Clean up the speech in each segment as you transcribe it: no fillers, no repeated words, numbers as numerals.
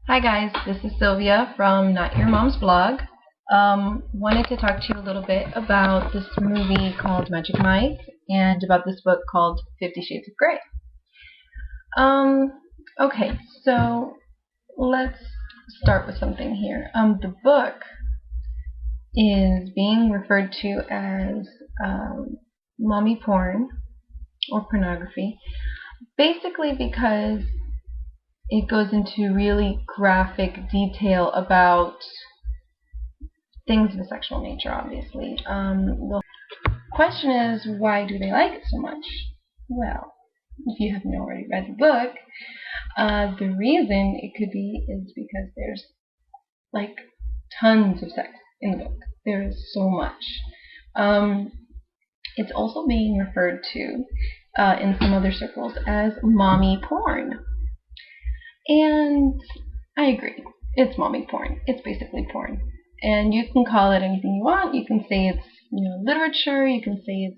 Hi guys, this is Sylvia from Not Your Mom's Blog. Wanted to talk to you a little bit about this movie called Magic Mike and about this book called 50 Shades of Grey. Okay, so let's start with something here. The book is being referred to as mommy porn or pornography, basically because it goes into really graphic detail about things of a sexual nature, obviously. The question is, why do they like it so much? Well, if you haven't already read the book, the reason it could be is because there's like tons of sex in the book. There is so much. It's also being referred to in some other circles as mommy porn. And I agree. It's mommy porn. It's basically porn. And you can call it anything you want. You can say it's, literature. You can say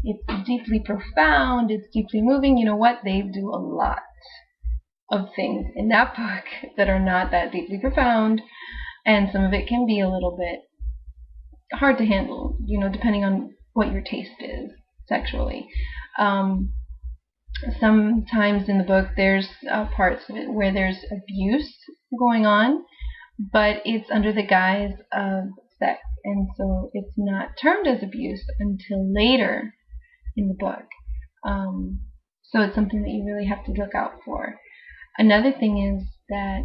it's deeply profound. It's deeply moving. You know what? They do a lot of things in that book that are not that deeply profound. And some of it can be a little bit hard to handle, depending on what your taste is sexually. Sometimes in the book there's parts of it where there's abuse going on, but it's under the guise of sex, and so it's not termed as abuse until later in the book. So it's something that you really have to look out for. Another thing is that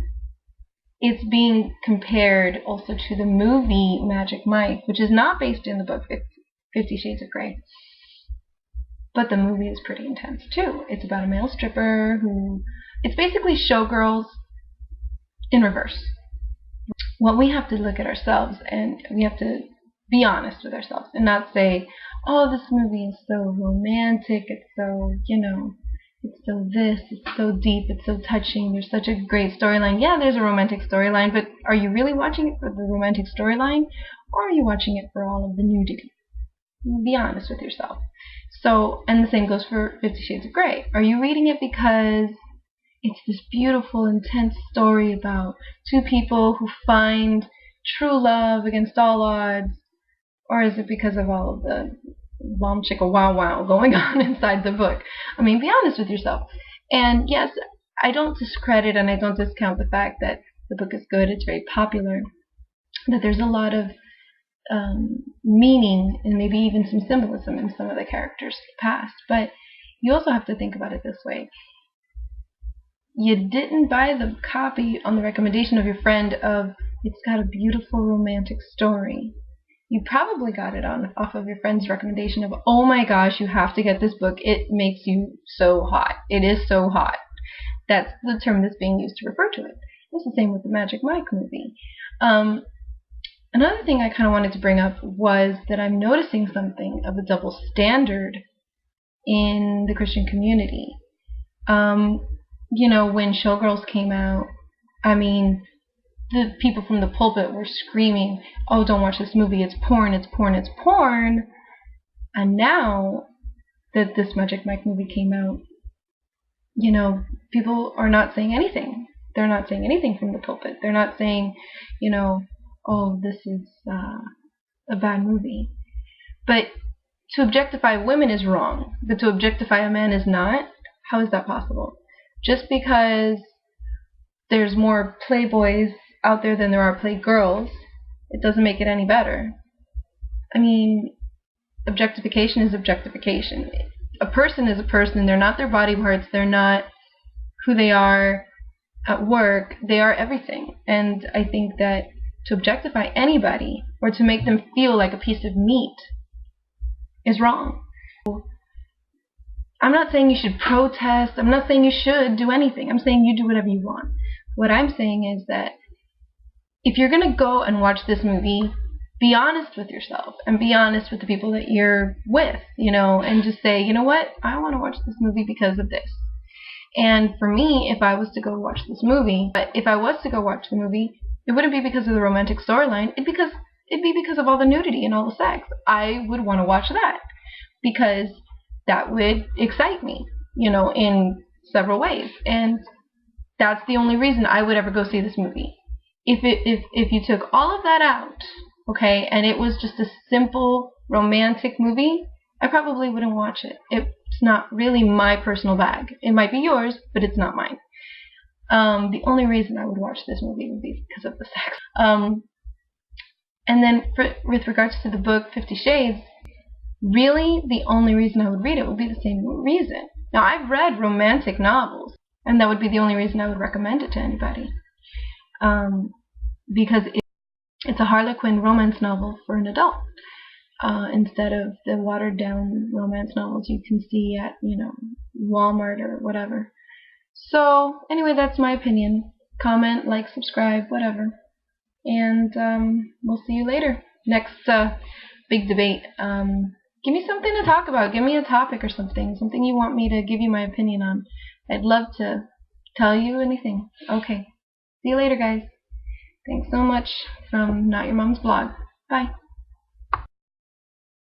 it's being compared also to the movie Magic Mike, which is not based in the book 50 Shades of Grey. But the movie is pretty intense too. It's about a male stripper it's basically Showgirls in reverse. Well, we have to look at ourselves and we have to be honest with ourselves and not say, oh, this movie is so romantic, it's so, it's so this, it's so deep, it's so touching, there's such a great storyline. Yeah, there's a romantic storyline, but are you really watching it for the romantic storyline, or are you watching it for all of the nudity? Be honest with yourself. So, and the same goes for 50 Shades of Grey. Are you reading it because it's this beautiful, intense story about two people who find true love against all odds? Or is it because of all of the bomb chicka wow wow going on inside the book? I mean, be honest with yourself. And yes, I don't discredit and I don't discount the fact that the book is good, it's very popular, that there's a lot of meaning and maybe even some symbolism in some of the characters past. But you also have to think about it this way. You didn't buy the copy on the recommendation of your friend of it's got a beautiful romantic story. You probably got it off of your friend's recommendation of, oh my gosh, you have to get this book. It makes you so hot. It is so hot. That's the term that's being used to refer to it. It's the same with the Magic Mike movie. Another thing I kind of wanted to bring up was that I'm noticing something of a double standard in the Christian community. When Showgirls came out, I mean, the people from the pulpit were screaming, oh, don't watch this movie, it's porn, it's porn, it's porn. And now that this Magic Mike movie came out, people are not saying anything. They're not saying anything from the pulpit. They're not saying, oh, this is a bad movie. But to objectify women is wrong, but to objectify a man is not. How is that possible? Just because there's more playboys out there than there are playgirls, it doesn't make it any better. I mean, objectification is objectification. A person is a person. They're not their body parts. They're not who they are at work. They are everything. And I think that to objectify anybody or to make them feel like a piece of meat is wrong. I'm not saying you should protest. I'm not saying you should do anything. I'm saying you do whatever you want. What I'm saying is that if you're going to go and watch this movie, be honest with yourself and be honest with the people that you're with, and just say, you know what, I want to watch this movie because of this. And for me, if I was to go watch the movie, it wouldn't be because of the romantic storyline. It'd be because of all the nudity and all the sex. I would want to watch that because that would excite me, in several ways. And That's the only reason I would ever go see this movie. If you took all of that out, okay, and it was just a simple romantic movie, I probably wouldn't watch it. It's not really my personal bag. It might be yours, but it's not mine. The only reason I would watch this movie would be because of the sex. And then with regards to the book 50 Shades, really the only reason I would read it would be the same reason. Now, I've read romantic novels, and that would be the only reason I would recommend it to anybody. Because it's a Harlequin romance novel for an adult, instead of the watered down romance novels you can see at, Walmart or whatever. So, anyway, that's my opinion. Comment, like, subscribe, whatever. And we'll see you later. Next big debate. Give me something to talk about. Give me a topic or something you want me to give you my opinion on. I'd love to tell you anything. Okay. See you later, guys. Thanks so much from Not Your Mom's Blog. Bye.